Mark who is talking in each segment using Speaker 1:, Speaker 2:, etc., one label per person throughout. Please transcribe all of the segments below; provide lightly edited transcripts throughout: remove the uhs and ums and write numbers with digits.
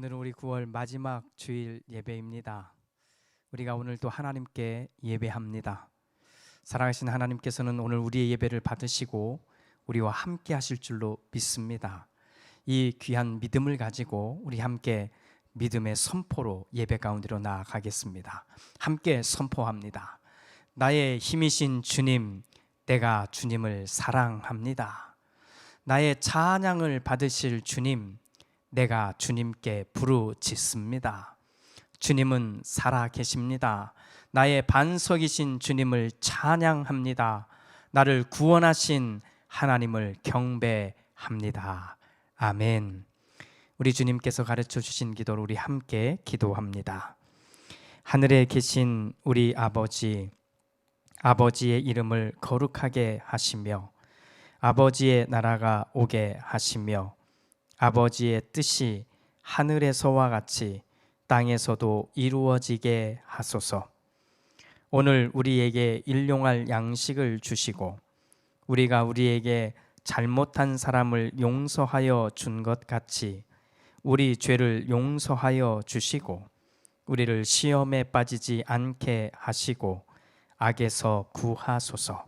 Speaker 1: 오늘은 우리 9월 마지막 주일 예배입니다. 우리가 오늘 또 하나님께 예배합니다. 사랑하신 하나님께서는 오늘 우리의 예배를 받으시고 우리와 함께 하실 줄로 믿습니다. 이 귀한 믿음을 가지고 우리 함께 믿음의 선포로 예배 가운데로 나아가겠습니다. 함께 선포합니다. 나의 힘이신 주님, 내가 주님을 사랑합니다. 나의 찬양을 받으실 주님, 내가 주님께 부르짖습니다. 주님은 살아 계십니다. 나의 반석이신 주님을 찬양합니다. 나를 구원하신 하나님을 경배합니다. 아멘. 우리 주님께서 가르쳐 주신 기도를 우리 함께 기도합니다. 하늘에 계신 우리 아버지, 아버지의 이름을 거룩하게 하시며 아버지의 나라가 오게 하시며 아버지의 뜻이 하늘에서와 같이 땅에서도 이루어지게 하소서. 오늘 우리에게 일용할 양식을 주시고 우리가 우리에게 잘못한 사람을 용서하여 준 것 같이 우리 죄를 용서하여 주시고 우리를 시험에 빠지지 않게 하시고 악에서 구하소서.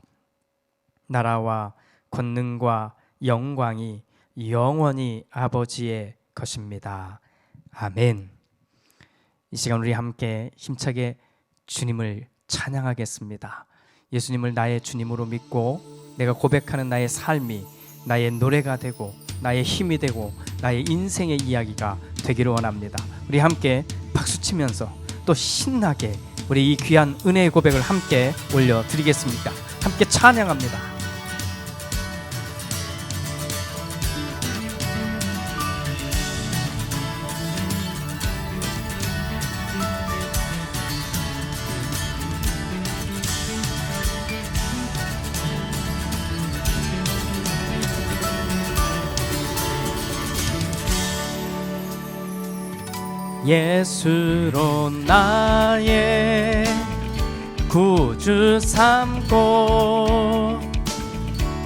Speaker 1: 나라와 권능과 영광이 영원히 아버지의 것입니다. 아멘. 이 시간 우리 함께 힘차게 주님을 찬양하겠습니다. 예수님을 나의 주님으로 믿고 내가 고백하는 나의 삶이 나의 노래가 되고 나의 힘이 되고 나의 인생의 이야기가 되기를 원합니다. 우리 함께 박수치면서 또 신나게 우리 이 귀한 은혜의 고백을 함께 올려드리겠습니다. 함께 찬양합니다. 예수로 나의 구주 삼고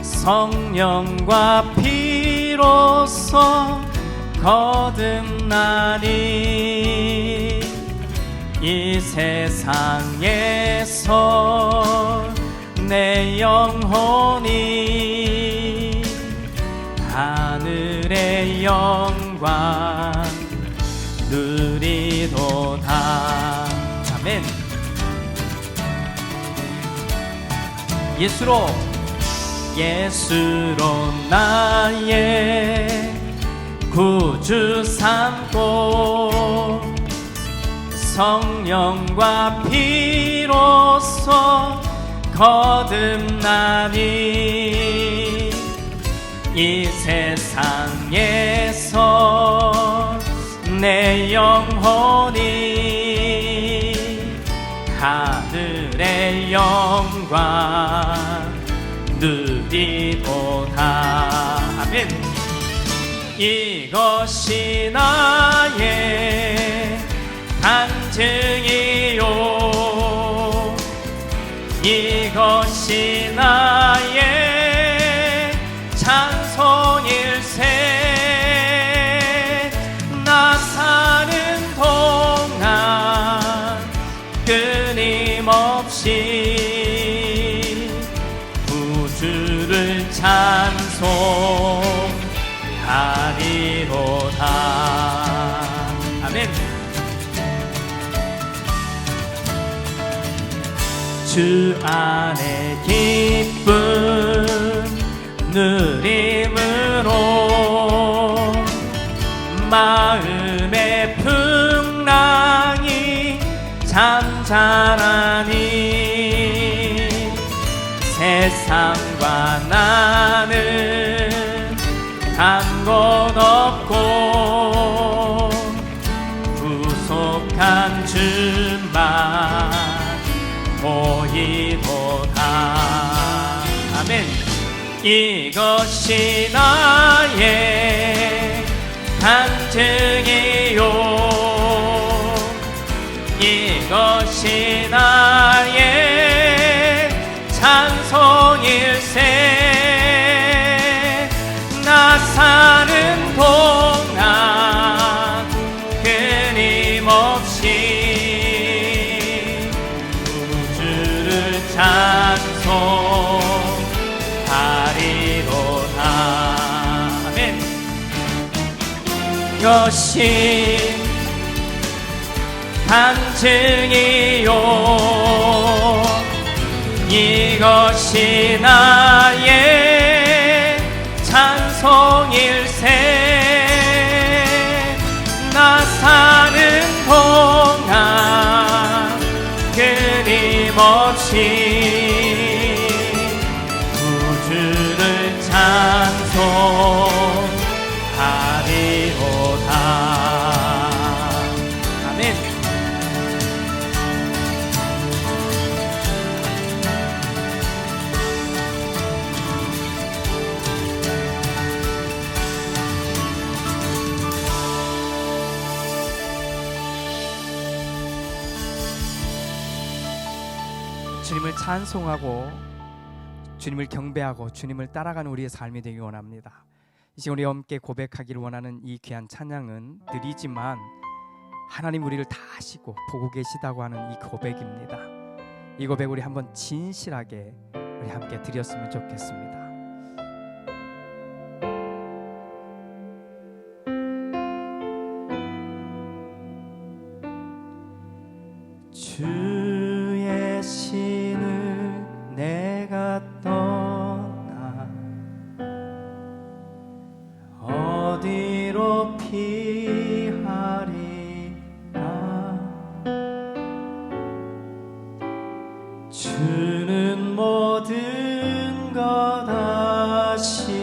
Speaker 1: 성령과 피로써 거듭나니 이 세상에서 내 영혼이 하늘의 영광 누리도다. 아멘. 예수로 나의 구주 삼고 성령과 피로써 거듭나니 이 세상에서 내 영혼이 하늘의 영광 누리도다. 아멘. 이것이 나의 간증이요 이것이 나의 찬송일세. 나 사는 동안 끊임없이 구주를 찬송하리로다. 아멘. 주 안에 기쁨 누림으로 마음의 풍랑이 잠잠하니 세상과 나는 간 곳 없고 구속한 주만 보이도다. 아멘. 이것이 나의 간증이요 이것이 나의 찬송일세. 나 사는 동안 이것이 간증이요 이것이 나의 찬송일세 나 사는 동안 끊임없이 구주를 찬송하리로다. 아멘. 주님을 찬송하고 주님을 경배하고 주님을 따라가는 우리의 삶이 되기 원합니다. 이제 우리 함께 고백하기를 원하는 이 귀한 찬양은 느리지만 하나님 우리를 다 아시고 보고 계시다고 하는 이 고백입니다. 이 고백 우리 한번 진실하게 우리 함께 드렸으면 좋겠습니다. 주의 신을 내가 떠나 어디로 피하리까 주는 모든 것 아시오니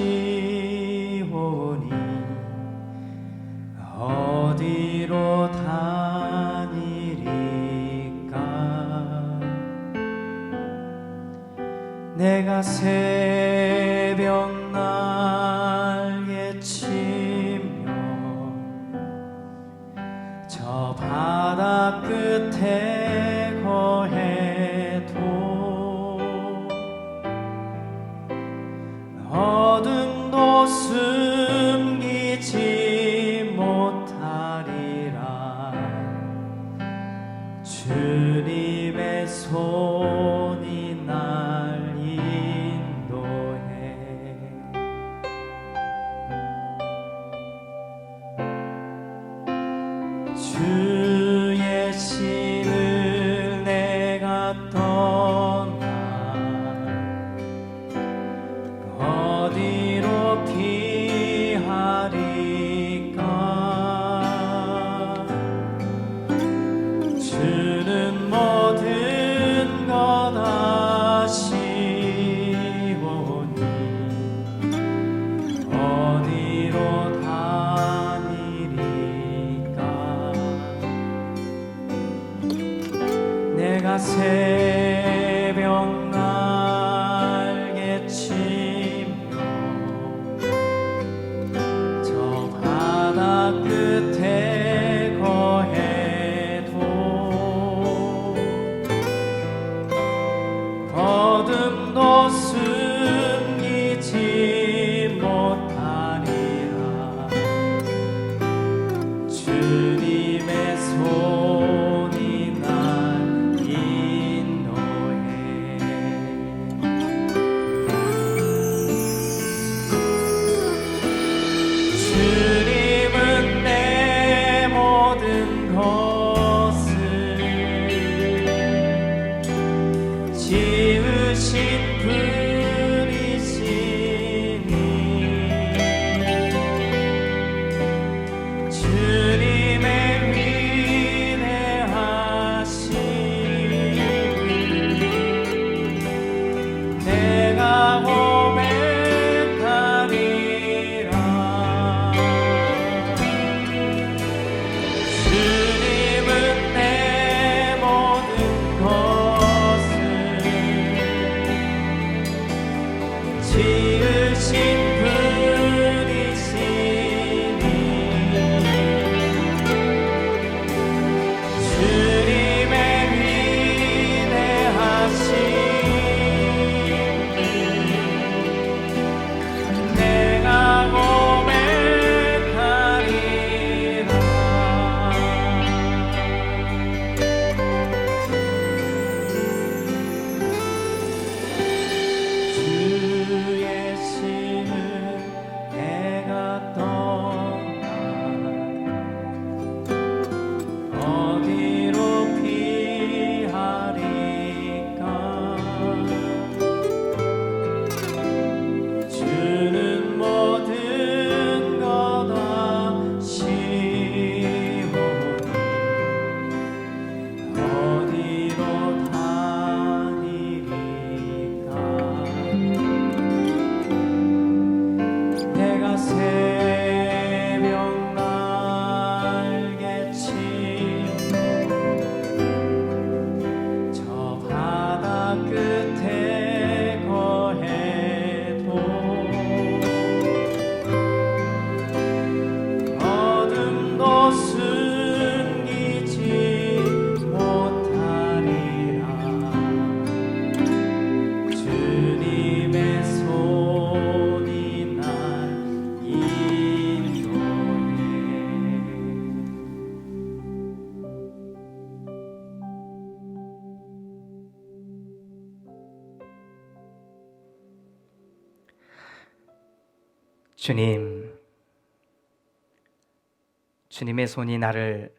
Speaker 1: 어디로 내가 새벽 날개치며 저 바다 끝에 거해도 어둠도 숨기지 못하리라 주님의 손이 날 주의 신을 내가 떠나 어디로 피하리까 주는 모든 것 아시오니 어디로 내가 새벽 날개치며 저 바다 끝에 거해도 어둠도 숨기지 못하리라 주님의 손이 날 주님은 내 모든 것을 지으신 분이시니 주님의 위대하심을 내가 주님의 손이 나를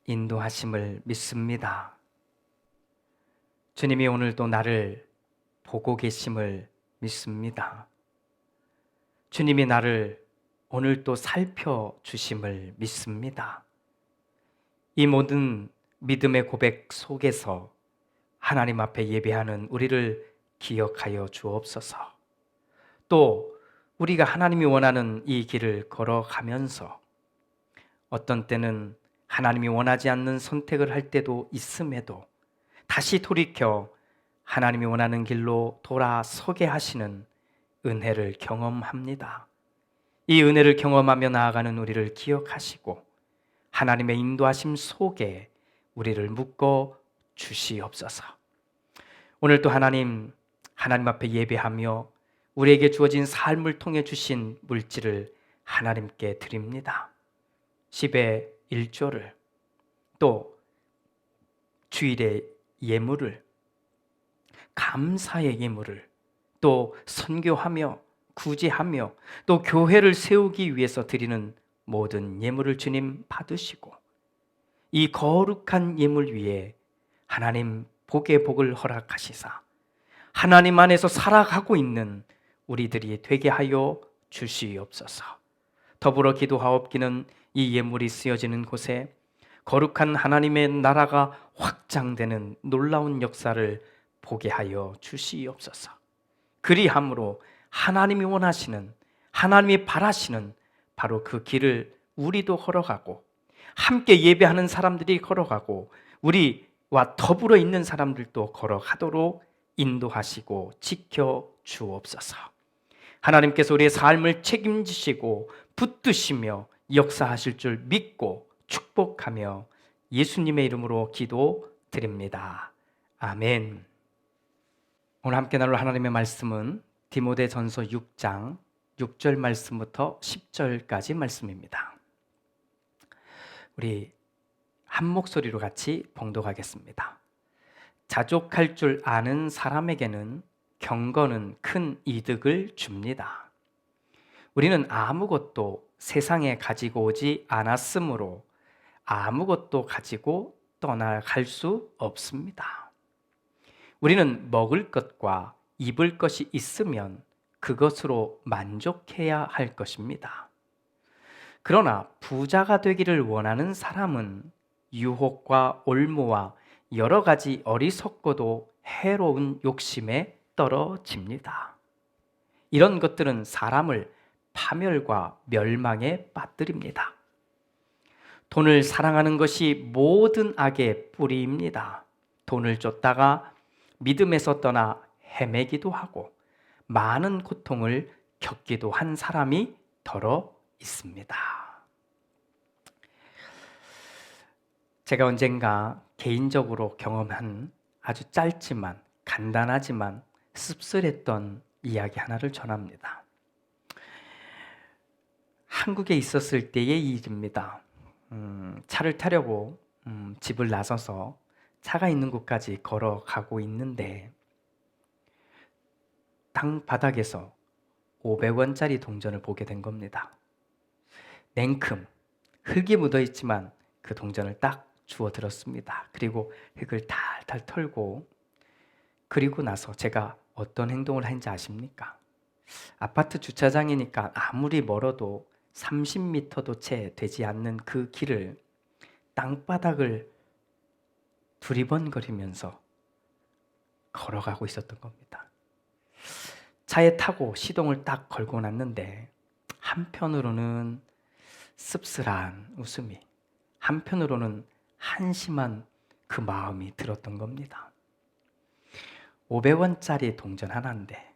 Speaker 1: 인도하심을 믿습니다. 주님이 오늘도 나를 보고 계심을 믿습니다. 주님이 나를 오늘도 살펴주심을 믿습니다. 이 모든 믿음의 고백 속에서 하나님 앞에 예배하는 우리를 기억하여 주옵소서. 또 우리가 하나님이 원하는 이 길을 걸어가면서 어떤 때는 하나님이 원하지 않는 선택을 할 때도 있음에도 다시 돌이켜 하나님이 원하는 길로 돌아서게 하시는 은혜를 경험합니다. 이 은혜를 경험하며 나아가는 우리를 기억하시고 하나님의 인도하심 속에 우리를 묶어 주시옵소서. 오늘 또 하나님 앞에 예배하며 우리에게 주어진 삶을 통해 주신 물질을 하나님께 드립니다. 10의 1조를, 또 주일의 예물을, 감사의 예물을, 또 선교하며 구제하며 또 교회를 세우기 위해서 드리는 모든 예물을 주님 받으시고 이 거룩한 예물 위에 하나님 복의 복을 허락하시사 하나님 안에서 살아가고 있는 우리들이 되게 하여 주시옵소서. 더불어 기도하옵기는 이 예물이 쓰여지는 곳에 거룩한 하나님의 나라가 확장되는 놀라운 역사를 보게 하여 주시옵소서. 그리함으로 하나님이 원하시는, 하나님이 바라시는 바로 그 길을 우리도 걸어가고 함께 예배하는 사람들이 걸어가고 우리와 더불어 있는 사람들도 걸어가도록 인도하시고 지켜 주옵소서. 하나님께서 우리의 삶을 책임지시고 붙드시며 역사하실 줄 믿고 축복하며 예수님의 이름으로 기도드립니다. 아멘. 오늘 함께 나눌 하나님의 말씀은 디모데전서 6장 6절 말씀부터 10절까지 말씀입니다. 우리 한 목소리로 같이 봉독하겠습니다. 자족할 줄 아는 사람에게는 경건은 큰 이득을 줍니다. 우리는 아무것도 세상에 가지고 오지 않았으므로 아무것도 가지고 떠나갈 수 없습니다. 우리는 먹을 것과 입을 것이 있으면 그것으로 만족해야 할 것입니다. 그러나 부자가 되기를 원하는 사람은 유혹과 올무와 여러 가지 어리석고도 해로운 욕심에 떨어집니다. 이런 것들은 사람을 파멸과 멸망에 빠뜨립니다. 돈을 사랑하는 것이 모든 악의 뿌리입니다. 돈을 쫓다가 믿음에서 떠나 헤매기도 하고 많은 고통을 겪기도 한 사람이 더러 있습니다. 제가 언젠가 개인적으로 경험한 아주 짧지만 간단하지만 씁쓸했던 이야기 하나를 전합니다. 한국에 있었을 때의 일입니다. 차를 타려고 집을 나서서 차가 있는 곳까지 걸어가고 있는데 땅바닥에서 500원짜리 동전을 보게 된 겁니다. 냉큼 흙이 묻어있지만 그 동전을 딱 주워 들었습니다. 그리고 흙을 탈탈 털고 그리고 나서 제가 어떤 행동을 했는지 아십니까? 아파트 주차장이니까 아무리 멀어도 30m도 채 되지 않는 그 길을 땅바닥을 두리번거리면서 걸어가고 있었던 겁니다. 차에 타고 시동을 딱 걸고 났는데 한편으로는 씁쓸한 웃음이, 한편으로는 한심한 그 마음이 들었던 겁니다. 500원짜리 동전 하나인데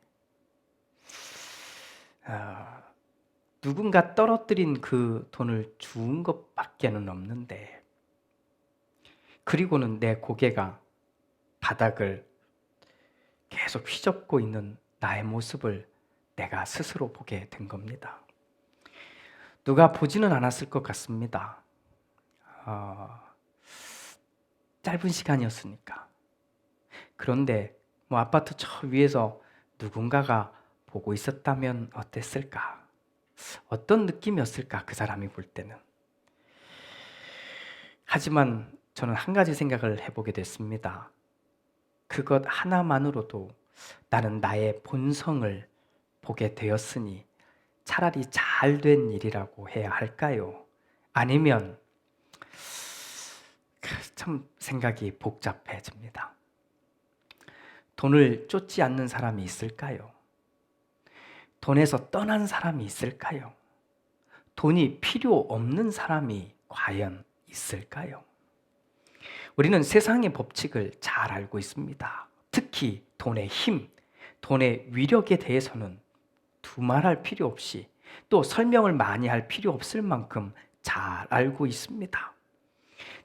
Speaker 1: 누군가 떨어뜨린 그 돈을 주운 것밖에는 없는데 그리고는 내 고개가 바닥을 계속 휘젓고 있는 나의 모습을 내가 스스로 보게 된 겁니다. 누가 보지는 않았을 것 같습니다. 짧은 시간이었으니까. 그런데 아파트 저 위에서 누군가가 보고 있었다면 어땠을까? 어떤 느낌이었을까, 그 사람이 볼 때는. 하지만 저는 한 가지 생각을 해보게 됐습니다. 그것 하나만으로도 나는 나의 본성을 보게 되었으니 차라리 잘된 일이라고 해야 할까요? 아니면 참 생각이 복잡해집니다. 돈을 쫓지 않는 사람이 있을까요? 돈에서 떠난 사람이 있을까요? 돈이 필요 없는 사람이 과연 있을까요? 우리는 세상의 법칙을 잘 알고 있습니다. 특히 돈의 힘, 돈의 위력에 대해서는 두말할 필요 없이, 또 설명을 많이 할 필요 없을 만큼 잘 알고 있습니다.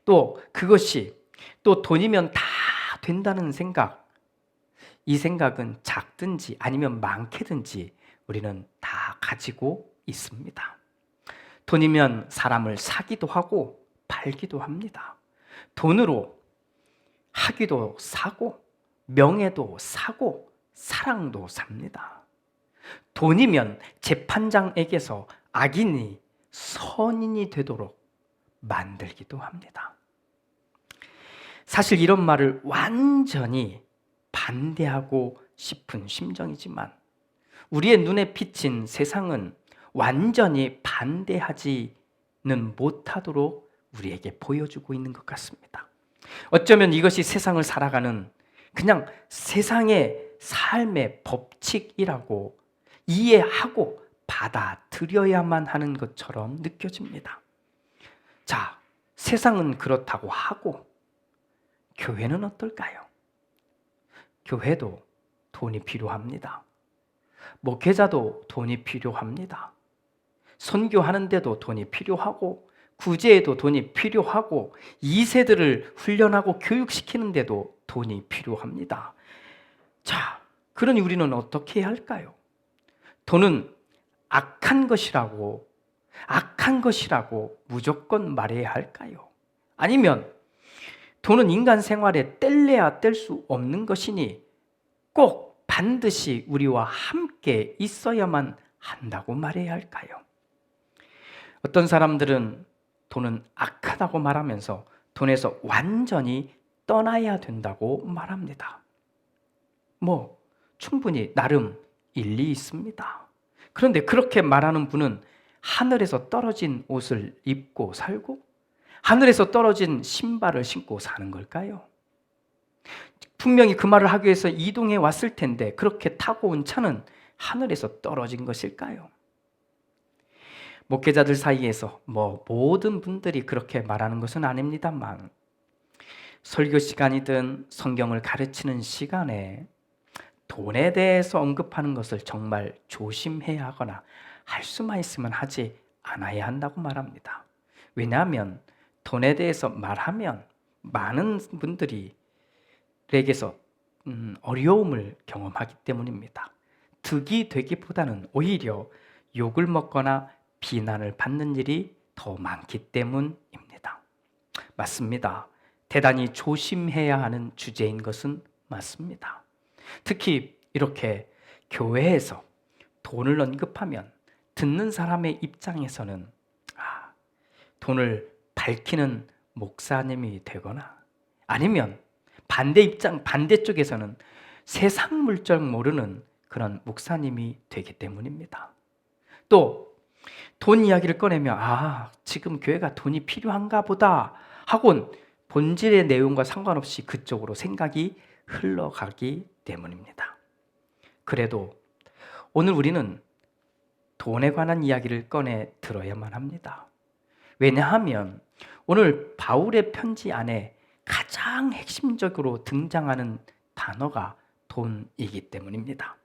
Speaker 1: 또 그것이 또 돈이면 다 된다는 생각, 이 생각은 작든지 아니면 많게든지 우리는 다 가지고 있습니다. 돈이면 사람을 사기도 하고 팔기도 합니다. 돈으로 학위도 사고 명예도 사고 사랑도 삽니다. 돈이면 재판장에게서 악인이 선인이 되도록 만들기도 합니다. 사실 이런 말을 완전히 반대하고 싶은 심정이지만 우리의 눈에 비친 세상은 완전히 반대하지는 못하도록 우리에게 보여주고 있는 것 같습니다. 어쩌면 이것이 세상을 살아가는 그냥 세상의 삶의 법칙이라고 이해하고 받아들여야만 하는 것처럼 느껴집니다. 자, 세상은 그렇다고 하고 교회는 어떨까요? 교회도 돈이 필요합니다. 목회자도 돈이 필요합니다. 선교하는데도 돈이 필요하고 구제에도 돈이 필요하고 2세들을 훈련하고 교육시키는데도 돈이 필요합니다. 자, 그러니 우리는 어떻게 해야 할까요? 돈은 악한 것이라고 무조건 말해야 할까요? 아니면 돈은 인간 생활에 뗄래야 뗄 수 없는 것이니 꼭 반드시 우리와 함께 있어야만 한다고 말해야 할까요? 어떤 사람들은 돈은 악하다고 말하면서 돈에서 완전히 떠나야 된다고 말합니다. 충분히 나름 일리 있습니다. 그런데 그렇게 말하는 분은 하늘에서 떨어진 옷을 입고 살고 하늘에서 떨어진 신발을 신고 사는 걸까요? 분명히 그 말을 하기 위해서 이동해 왔을 텐데 그렇게 타고 온 차는 하늘에서 떨어진 것일까요? 목회자들 사이에서 모든 분들이 그렇게 말하는 것은 아닙니다만 설교 시간이든 성경을 가르치는 시간에 돈에 대해서 언급하는 것을 정말 조심해야 하거나 할 수만 있으면 하지 않아야 한다고 말합니다. 왜냐하면 돈에 대해서 말하면 많은 분들에게서 어려움을 경험하기 때문입니다. 득이 되기보다는 오히려 욕을 먹거나 비난을 받는 일이 더 많기 때문입니다. 맞습니다. 대단히 조심해야 하는 주제인 것은 맞습니다. 특히 이렇게 교회에서 돈을 언급하면 듣는 사람의 입장에서는 돈을 밝히는 목사님이 되거나 아니면 반대쪽에서는 세상 물정 모르는 그런 목사님이 되기 때문입니다. 또 돈 이야기를 꺼내면 지금 교회가 돈이 필요한가 보다 하곤 본질의 내용과 상관없이 그쪽으로 생각이 흘러가기 때문입니다. 그래도 오늘 우리는 돈에 관한 이야기를 꺼내 들어야만 합니다. 왜냐하면 오늘 바울의 편지 안에 가장 핵심적으로 등장하는 단어가 돈이기 때문입니다.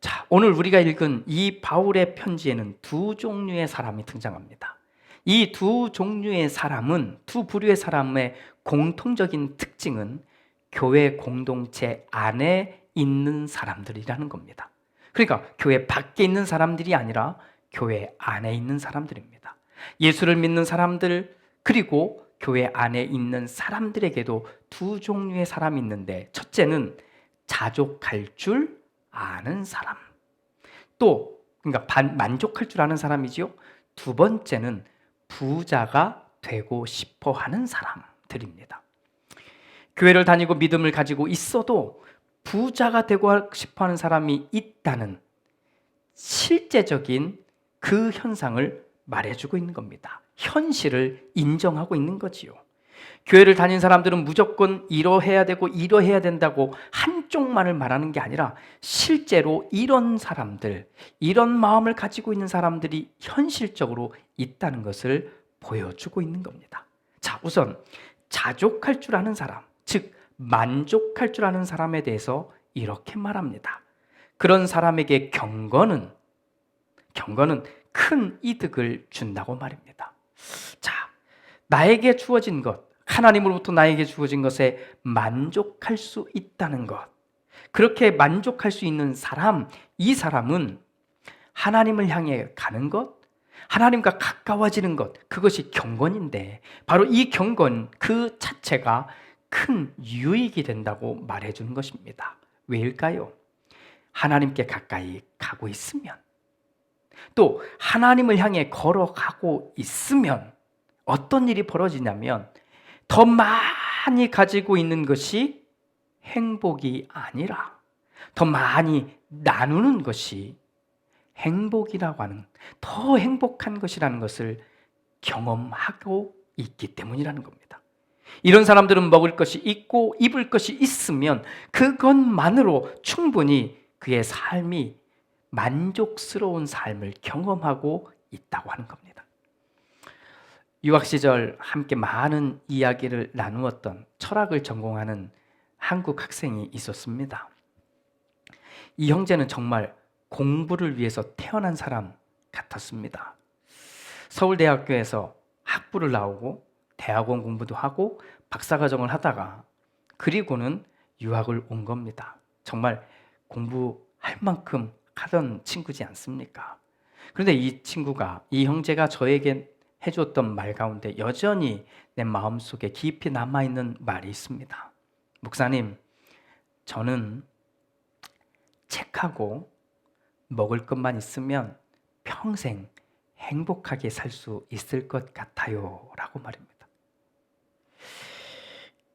Speaker 1: 자, 오늘 우리가 읽은 이 바울의 편지에는 두 종류의 사람이 등장합니다. 이 두 종류의 사람은, 두 부류의 사람의 공통적인 특징은 교회 공동체 안에 있는 사람들이라는 겁니다. 그러니까 교회 밖에 있는 사람들이 아니라 교회 안에 있는 사람들입니다. 예수를 믿는 사람들, 그리고 교회 안에 있는 사람들에게도 두 종류의 사람이 있는데, 첫째는 자족할 줄 아는 사람, 또 그러니까 만족할 줄 아는 사람이지요. 두 번째는 부자가 되고 싶어 하는 사람들입니다. 교회를 다니고 믿음을 가지고 있어도 부자가 되고 싶어 하는 사람이 있다는 실제적인 그 현상을 말해주고 있는 겁니다. 현실을 인정하고 있는 거지요. 교회를 다닌 사람들은 무조건 이러해야 되고 이러해야 된다고 한쪽만을 말하는 게 아니라 실제로 이런 사람들, 이런 마음을 가지고 있는 사람들이 현실적으로 있다는 것을 보여주고 있는 겁니다. 자, 우선 자족할 줄 아는 사람, 즉 만족할 줄 아는 사람에 대해서 이렇게 말합니다. 그런 사람에게 경건은 큰 이득을 준다고 말입니다. 자, 나에게 주어진 것, 하나님으로부터 나에게 주어진 것에 만족할 수 있다는 것, 그렇게 만족할 수 있는 사람, 이 사람은 하나님을 향해 가는 것, 하나님과 가까워지는 것, 그것이 경건인데 바로 이 경건 그 자체가 큰 유익이 된다고 말해주는 것입니다. 왜일까요? 하나님께 가까이 가고 있으면, 또 하나님을 향해 걸어가고 있으면 어떤 일이 벌어지냐면 더 많이 가지고 있는 것이 행복이 아니라 더 많이 나누는 것이 행복이라고 하는, 더 행복한 것이라는 것을 경험하고 있기 때문이라는 겁니다. 이런 사람들은 먹을 것이 있고 입을 것이 있으면 그것만으로 충분히 그의 삶이 만족스러운 삶을 경험하고 있다고 하는 겁니다. 유학 시절 함께 많은 이야기를 나누었던 철학을 전공하는 한국 학생이 있었습니다. 이 형제는 정말 공부를 위해서 태어난 사람 같았습니다. 서울대학교에서 학부를 나오고 대학원 공부도 하고 박사과정을 하다가 그리고는 유학을 온 겁니다. 정말 공부할 만큼 하던 친구지 않습니까? 그런데 이 형제가 저에게 해줬던 말 가운데 여전히 내 마음속에 깊이 남아있는 말이 있습니다. 목사님, 저는 책하고 먹을 것만 있으면 평생 행복하게 살 수 있을 것 같아요 라고 말입니다.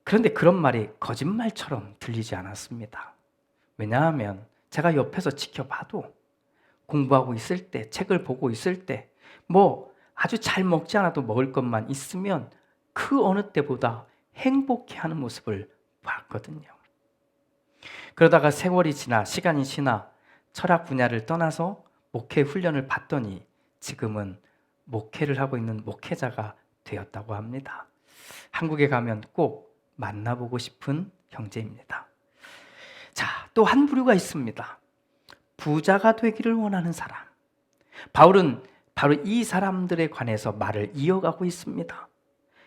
Speaker 1: 그런데 그런 말이 거짓말처럼 들리지 않았습니다. 왜냐하면 제가 옆에서 지켜봐도 공부하고 있을 때, 책을 보고 있을 때 아주 잘 먹지 않아도 먹을 것만 있으면 그 어느 때보다 행복해하는 모습을 봤거든요. 그러다가 세월이 지나 시간이 지나 철학 분야를 떠나서 목회 훈련을 받더니 지금은 목회를 하고 있는 목회자가 되었다고 합니다. 한국에 가면 꼭 만나보고 싶은 형제입니다. 자, 또 한 부류가 있습니다. 부자가 되기를 원하는 사람. 바울은 바로 이 사람들에 관해서 말을 이어가고 있습니다.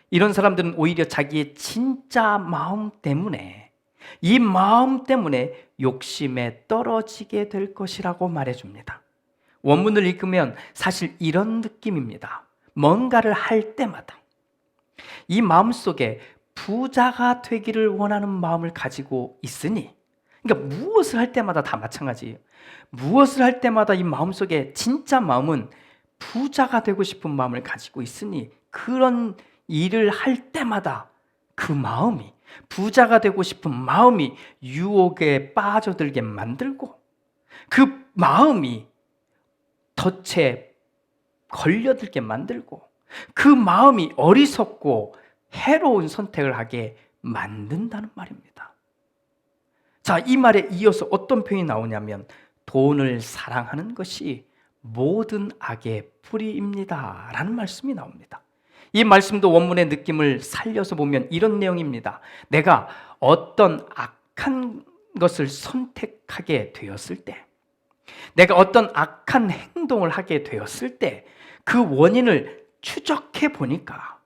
Speaker 1: 이런 사람들은 오히려 자기의 진짜 마음 때문에, 이 마음 때문에 욕심에 떨어지게 될 것이라고 말해줍니다. 원문을 읽으면 사실 이런 느낌입니다. 뭔가를 할 때마다 이 마음속에 부자가 되기를 원하는 마음을 가지고 있으니, 그러니까 무엇을 할 때마다 다 마찬가지예요. 무엇을 할 때마다 이 마음속에 진짜 마음은 부자가 되고 싶은 마음을 가지고 있으니 그런 일을 할 때마다 그 마음이, 부자가 되고 싶은 마음이 유혹에 빠져들게 만들고 그 마음이 덫에 걸려들게 만들고 그 마음이 어리석고 해로운 선택을 하게 만든다는 말입니다. 자, 이 말에 이어서 어떤 표현이 나오냐면 돈을 사랑하는 것이 모든 악의 뿌리입니다 라는 말씀이 나옵니다. 이 말씀도 원문의 느낌을 살려서 보면 이런 내용입니다. 내가 어떤 악한 것을 선택하게 되었을 때, 내가 어떤 악한 행동을 하게 되었을 때 그 원인을 추적해 보니까,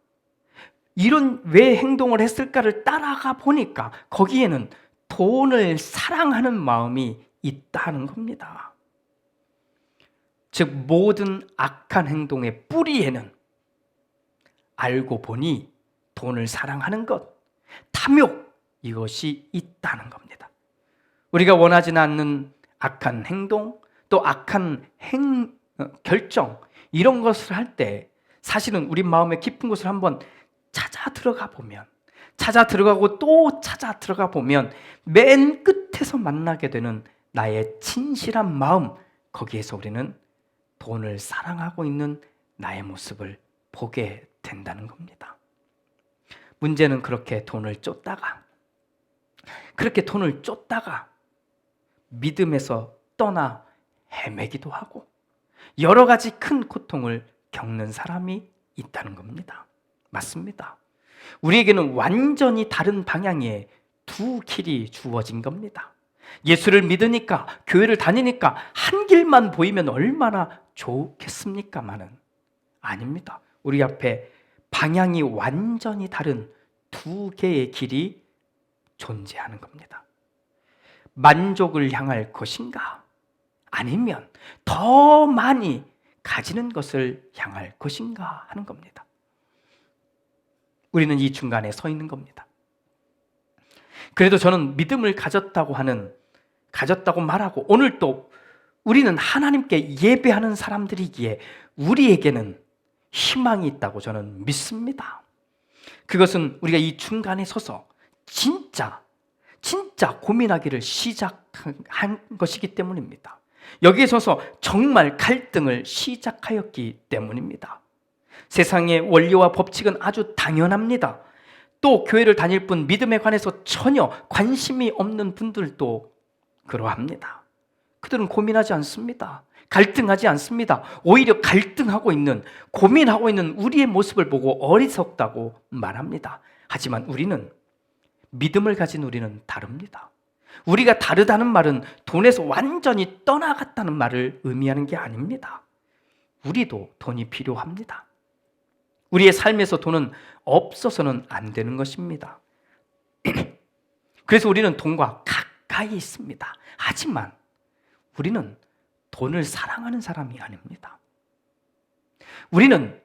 Speaker 1: 이런 왜 행동을 했을까를 따라가 보니까 거기에는 돈을 사랑하는 마음이 있다는 겁니다. 즉 모든 악한 행동의 뿌리에는 알고 보니 돈을 사랑하는 것, 탐욕, 이것이 있다는 겁니다. 우리가 원하지는 않는 악한 행동, 또 또 악한 결정 이런 것을 할 때 사실은 우리 마음의 깊은 곳을 한번 찾아 들어가고 또 찾아 들어가 보면 맨 끝에서 만나게 되는 나의 진실한 마음, 거기에서 우리는 돈을 사랑하고 있는 나의 모습을 보게 된다는 겁니다. 문제는 그렇게 돈을 쫓다가 믿음에서 떠나 헤매기도 하고 여러 가지 큰 고통을 겪는 사람이 있다는 겁니다. 맞습니다. 우리에게는 완전히 다른 방향의 두 길이 주어진 겁니다. 예수를 믿으니까, 교회를 다니니까 한 길만 보이면 얼마나 좋겠습니까마는 아닙니다. 우리 앞에 방향이 완전히 다른 두 개의 길이 존재하는 겁니다. 만족을 향할 것인가? 아니면 더 많이 가지는 것을 향할 것인가 하는 겁니다. 우리는 이 중간에 서 있는 겁니다. 그래도 저는 믿음을 가졌다고 말하고 오늘 또 우리는 하나님께 예배하는 사람들이기에 우리에게는 희망이 있다고 저는 믿습니다. 그것은 우리가 이 중간에 서서 진짜 고민하기를 시작한 것이기 때문입니다. 여기에 서서 정말 갈등을 시작하였기 때문입니다. 세상의 원리와 법칙은 아주 당연합니다. 또 교회를 다닐 뿐 믿음에 관해서 전혀 관심이 없는 분들도 그러합니다. 그들은 고민하지 않습니다. 갈등하지 않습니다. 오히려 고민하고 있는 우리의 모습을 보고 어리석다고 말합니다. 하지만 믿음을 가진 우리는 다릅니다. 우리가 다르다는 말은 돈에서 완전히 떠나갔다는 말을 의미하는 게 아닙니다. 우리도 돈이 필요합니다. 우리의 삶에서 돈은 없어서는 안 되는 것입니다. 그래서 우리는 돈과 가까이 있습니다. 하지만 우리는 돈을 사랑하는 사람이 아닙니다. 우리는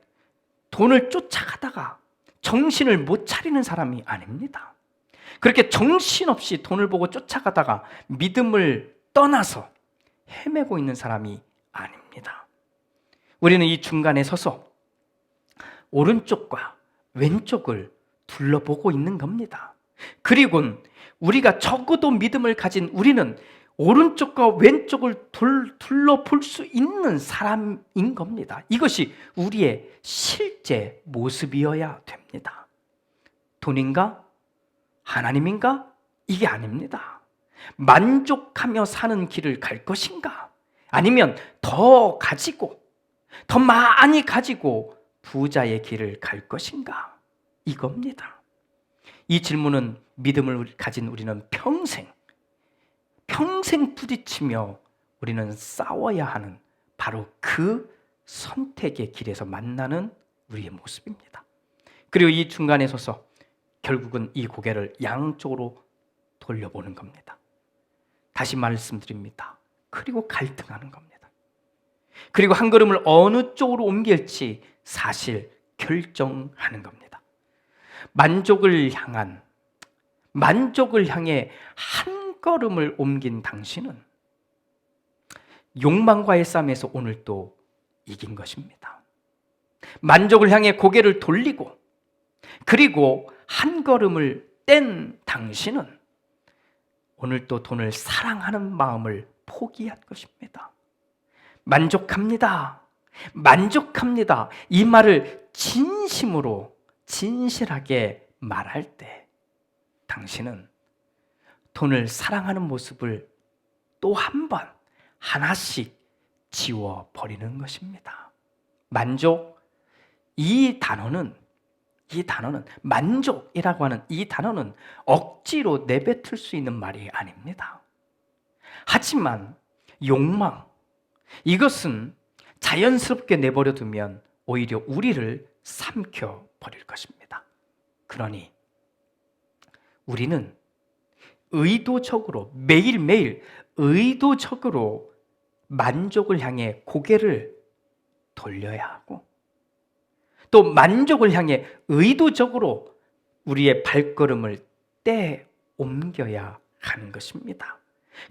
Speaker 1: 돈을 쫓아가다가 정신을 못 차리는 사람이 아닙니다. 그렇게 정신없이 돈을 보고 쫓아가다가 믿음을 떠나서 헤매고 있는 사람이 아닙니다. 우리는 이 중간에 서서 오른쪽과 왼쪽을 둘러보고 있는 겁니다. 그리고 우리가 적어도 믿음을 가진 우리는 오른쪽과 왼쪽을 둘러볼 수 있는 사람인 겁니다. 이것이 우리의 실제 모습이어야 됩니다. 돈인가? 하나님인가? 이게 아닙니다. 만족하며 사는 길을 갈 것인가? 아니면 더 많이 가지고 부자의 길을 갈 것인가? 이겁니다. 이 질문은 믿음을 가진 우리는 평생 부딪히며 우리는 싸워야 하는 바로 그 선택의 길에서 만나는 우리의 모습입니다. 그리고 이 중간에 서서 결국은 이 고개를 양쪽으로 돌려보는 겁니다. 다시 말씀드립니다. 그리고 갈등하는 겁니다. 그리고 한 걸음을 어느 쪽으로 옮길지 사실 결정하는 겁니다. 만족을 향해 한 걸음을 옮긴 당신은 욕망과의 싸움에서 오늘 또 이긴 것입니다. 만족을 향해 고개를 돌리고 그리고 한 걸음을 뗀 당신은 오늘 또 돈을 사랑하는 마음을 포기한 것입니다. 만족합니다. 이 말을 진실하게 말할 때 당신은 돈을 사랑하는 모습을 또 한 번 하나씩 지워버리는 것입니다. 만족이라고 하는 이 단어는 억지로 내뱉을 수 있는 말이 아닙니다. 하지만 욕망, 이것은 자연스럽게 내버려 두면 오히려 우리를 삼켜버릴 것입니다. 그러니 우리는 매일매일 의도적으로 만족을 향해 고개를 돌려야 하고 또 만족을 향해 의도적으로 우리의 발걸음을 옮겨야 하는 것입니다.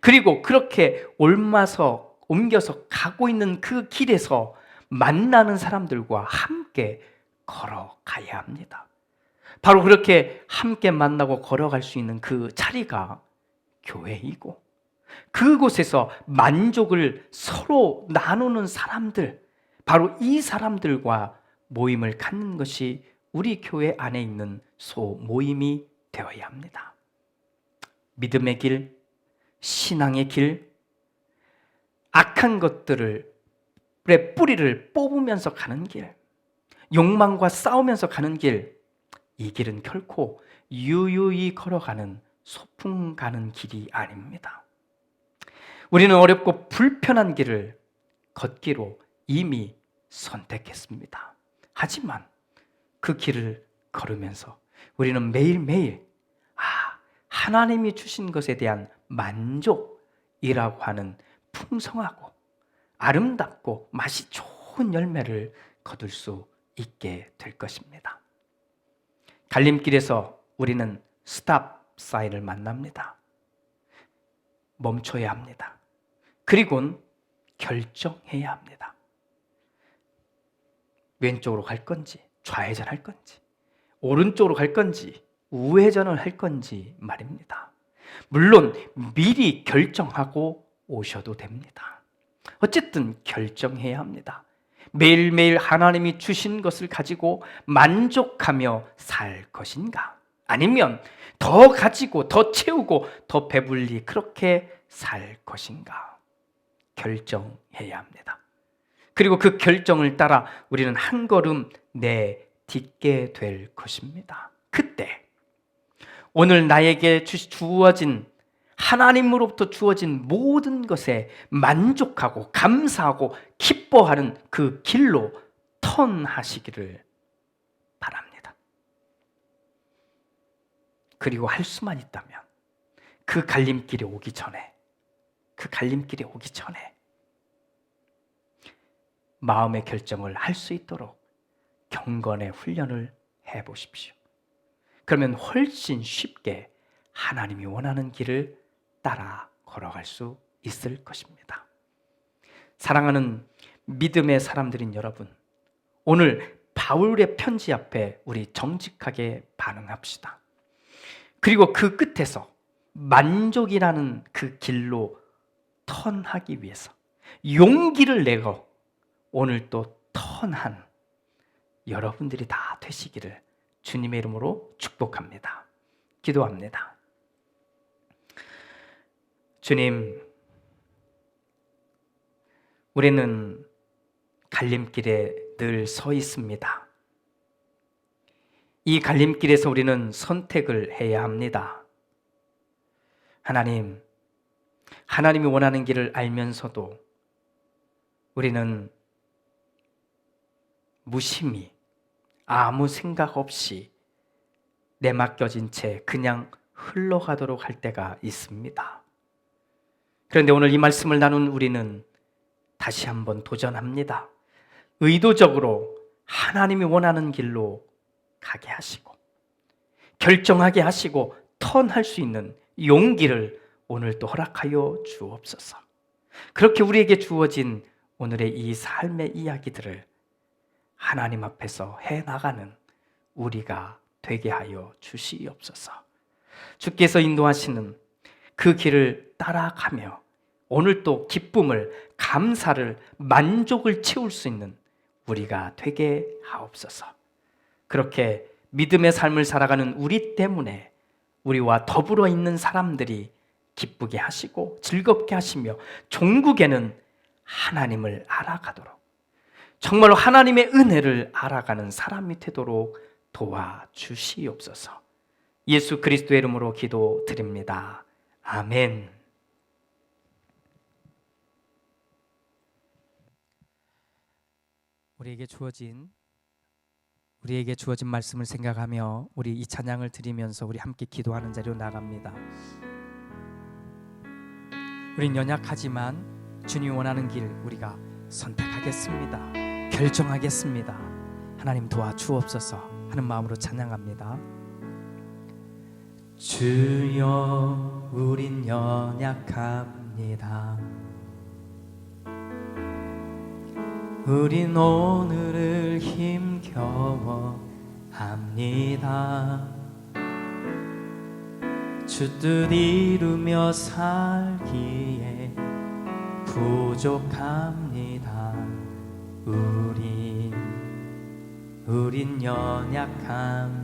Speaker 1: 그리고 그렇게 옮아서 옮겨서 가고 있는 그 길에서 만나는 사람들과 함께 걸어가야 합니다. 바로 그렇게 함께 만나고 걸어갈 수 있는 그 자리가 교회이고, 그곳에서 만족을 서로 나누는 사람들, 바로 이 사람들과 모임을 갖는 것이 우리 교회 안에 있는 소모임이 되어야 합니다. 믿음의 길, 신앙의 길, 악한 것들의 뿌리를 뽑으면서 가는 길, 욕망과 싸우면서 가는 길, 이 길은 결코 유유히 걸어가는 소풍 가는 길이 아닙니다. 우리는 어렵고 불편한 길을 걷기로 이미 선택했습니다. 하지만 그 길을 걸으면서 우리는 매일매일 하나님이 주신 것에 대한 만족이라고 하는 풍성하고 아름답고 맛이 좋은 열매를 거둘 수 있게 될 것입니다. 갈림길에서 우리는 스탑 사인을 만납니다. 멈춰야 합니다. 그리고는 결정해야 합니다. 왼쪽으로 갈 건지, 좌회전할 건지, 오른쪽으로 갈 건지, 우회전을 할 건지 말입니다. 물론 미리 결정하고 오셔도 됩니다. 어쨌든 결정해야 합니다. 매일매일 하나님이 주신 것을 가지고 만족하며 살 것인가? 아니면 더 가지고, 더 채우고, 더 배불리 그렇게 살 것인가? 결정해야 합니다. 그리고 그 결정을 따라 우리는 한 걸음 내딛게 될 것입니다. 그때 오늘 나에게 주어진, 하나님으로부터 주어진 모든 것에 만족하고 감사하고 기뻐하는 그 길로 턴하시기를 바랍니다. 그리고 할 수만 있다면 그 갈림길에 오기 전에 마음의 결정을 할 수 있도록 경건의 훈련을 해보십시오. 그러면 훨씬 쉽게 하나님이 원하는 길을 따라 걸어갈 수 있을 것입니다. 사랑하는 믿음의 사람들인 여러분, 오늘 바울의 편지 앞에 우리 정직하게 반응합시다. 그리고 그 끝에서 만족이라는 그 길로 턴하기 위해서 용기를 내고 오늘 또 턴한 여러분들이 다 되시기를 주님의 이름으로 축복합니다. 기도합니다. 주님, 우리는 갈림길에 늘 서 있습니다. 이 갈림길에서 우리는 선택을 해야 합니다. 하나님이 원하는 길을 알면서도 우리는 무심히 아무 생각 없이 내맡겨진 채 그냥 흘러가도록 할 때가 있습니다. 그런데 오늘 이 말씀을 나눈 우리는 다시 한번 도전합니다. 의도적으로 하나님이 원하는 길로 가게 하시고 결정하게 하시고 턴할 수 있는 용기를 오늘 또 허락하여 주옵소서. 그렇게 우리에게 주어진 오늘의 이 삶의 이야기들을 하나님 앞에서 해나가는 우리가 되게 하여 주시옵소서. 주께서 인도하시는 그 길을 따라가며 오늘 또 기쁨을, 감사를, 만족을 채울 수 있는 우리가 되게 하옵소서. 그렇게 믿음의 삶을 살아가는 우리 때문에 우리와 더불어 있는 사람들이 기쁘게 하시고 즐겁게 하시며 종국에는 하나님을 알아가도록, 정말로 하나님의 은혜를 알아가는 사람이 되도록 도와주시옵소서. 예수 그리스도의 이름으로 기도드립니다. 아멘. 우리에게 주어진 말씀을 생각하며 우리 이 찬양을 드리면서 우리 함께 기도하는 자리로 나갑니다. 우린 연약하지만 주님이 원하는 길 우리가 선택하겠습니다. 결정하겠습니다. 하나님 도와주옵소서 하는 마음으로 찬양합니다. 주여, 우린 연약합니다. 우린 오늘을 힘겨워 합니다. 주 뜻 이루며 살기에 부족합니다. 우린 연약합니다.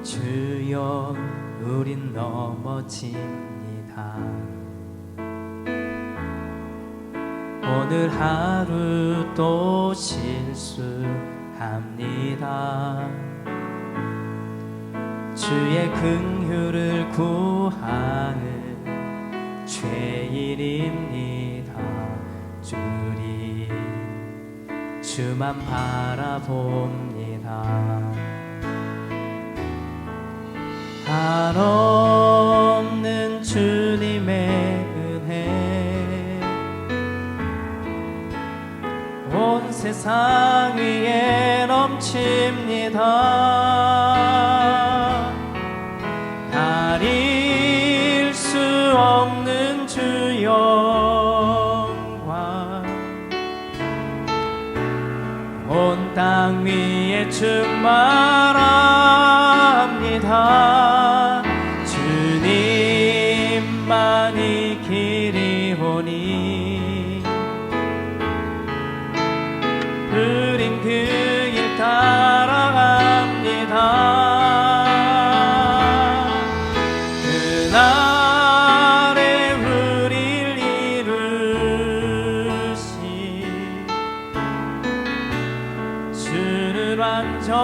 Speaker 1: 주여 우린 넘어집니다. 오늘 하루 또 실수합니다. 주의 긍휼을 구하는 죄인입니다. 주만 바라봅니다. 한없는 주님의 은혜 온 세상 위에 넘칩니다. 가릴 수 없는 주 영광 온 땅 위에 충만합니다. 주님만이 길이오니 흐린 그 길 따라갑니다. 그날에 우릴 이루시 주는 완전합니다.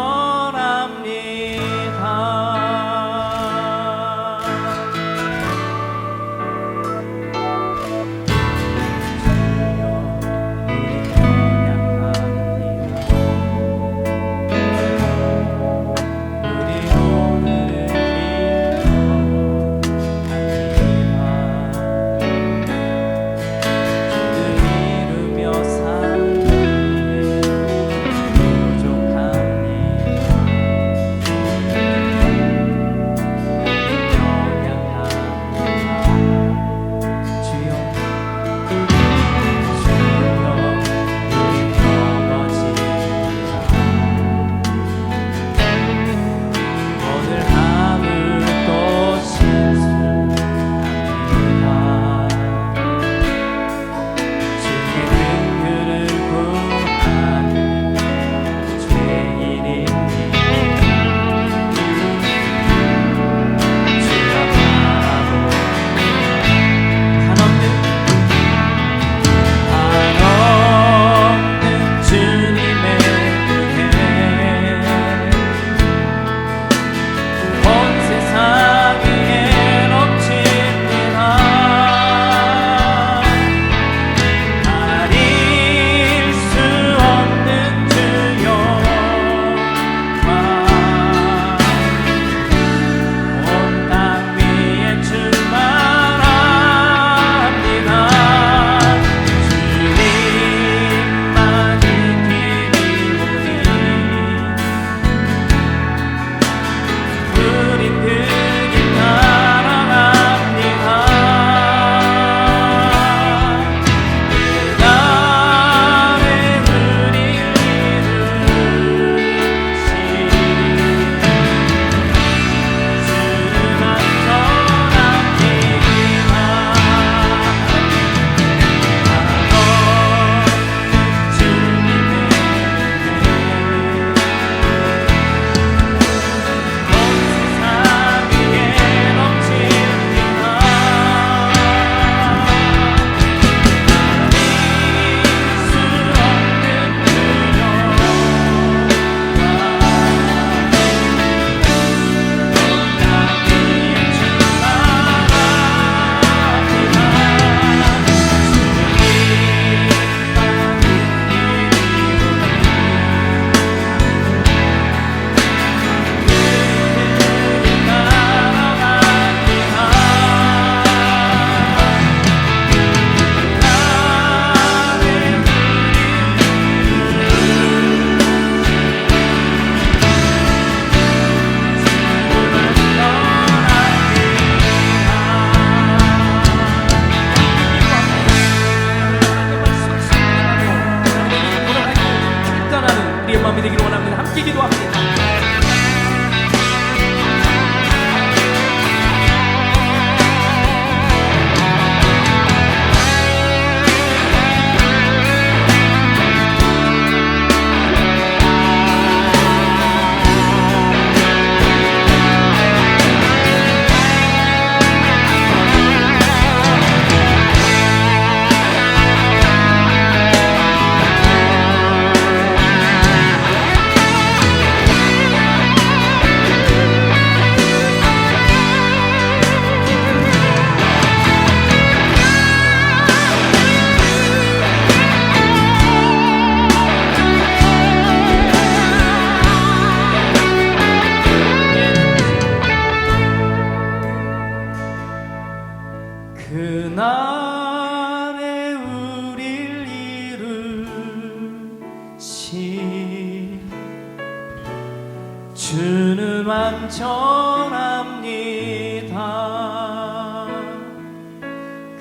Speaker 1: 완전합니다.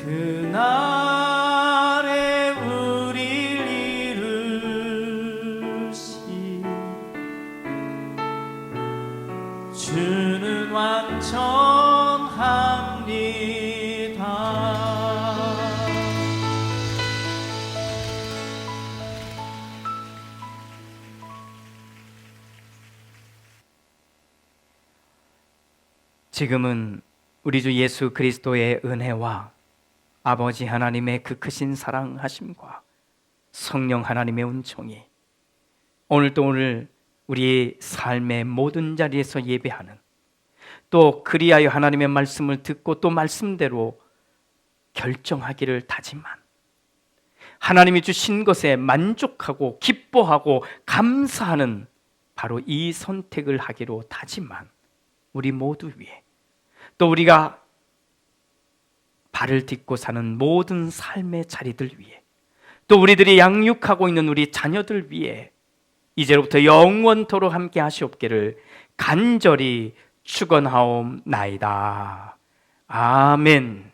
Speaker 1: 그날에 우릴 이루시 주는 완전합니다. 지금은 우리 주 예수 그리스도의 은혜와 아버지 하나님의 그 크신 사랑하심과 성령 하나님의 은총이 오늘도 오늘 우리 삶의 모든 자리에서 예배하는, 또 그리하여 하나님의 말씀을 듣고 또 말씀대로 결정하기를 다짐한, 하나님이 주신 것에 만족하고 기뻐하고 감사하는 바로 이 선택을 하기로 다짐한 우리 모두 위에, 또 우리가 발을 딛고 사는 모든 삶의 자리들 위에, 또 우리들이 양육하고 있는 우리 자녀들 위에 이제로부터 영원토록 함께 하시옵기를 간절히 축원하옵나이다. 아멘.